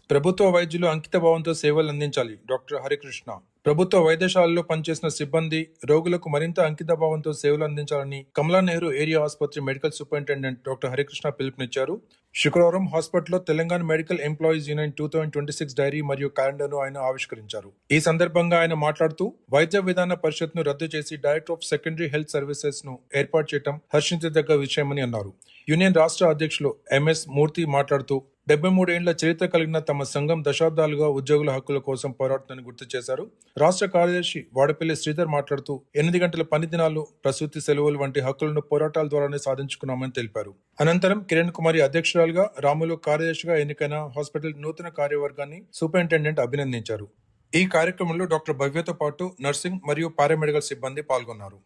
ప్రభుత్వ వైద్యులు అంకితభావంతో సేవలు అందించాలి. డాక్టర్ హరికృష్ణ. ప్రభుత్వ వైద్యశాలలో పనిచేసిన సిబ్బంది, రోగులకు మరింత అంకితభావంతో సేవలు అందించాలని కమలా నెహ్రూ ఏరియా ఆసుపత్రి మెడికల్ సూపరింటెండెంట్ డాక్టర్ హరికృష్ణ పిలుపునిచ్చారు. శుక్రవారం హాస్పిటల్లో Telangana medical employees union 2026 diary మరియు క్యాలెండర్ను ఆయన ఆవిష్కరించారు. ఈ సందర్భంగా ఆయన మాట్లాడుతూ వైద్య విధాన పరిషత్ను రద్దు చేసి director of secondary health services ను ఏర్పాటు చేయడం హర్షించదగ్గ విషయమని అన్నారు. యూనియన్ రాష్ట్ర అధ్యక్షులు ఎంఎస్ మూర్తి మాట్లాడుతూ 73 ఏళ్ల చరిత్ర కలిగిన తమ సంఘం దశాబ్దాలుగా ఉద్యోగుల హక్కుల కోసం పోరాడుతుందని గుర్తు చేశారు. రాష్ట్ర కార్యదర్శి వాడపల్లి శ్రీధర్ మాట్లాడుతూ 8 గంటల పని దినాలు, ప్రసూతి సెలవులు వంటి హక్కులను పోరాటాల ద్వారానే సాధించుకున్నామని తెలిపారు. అనంతరం కిరణ్ కుమారి అధ్యక్షురాలుగా, రాములు కార్యదర్శిగా ఎన్నికైన హాస్పిటల్ నూతన కార్యవర్గాన్ని సూపరింటెండెంట్ అభినందించారు. ఈ కార్యక్రమంలో డాక్టర్ భవ్యతో పాటు నర్సింగ్ మరియు పారామెడికల్ సిబ్బంది పాల్గొన్నారు.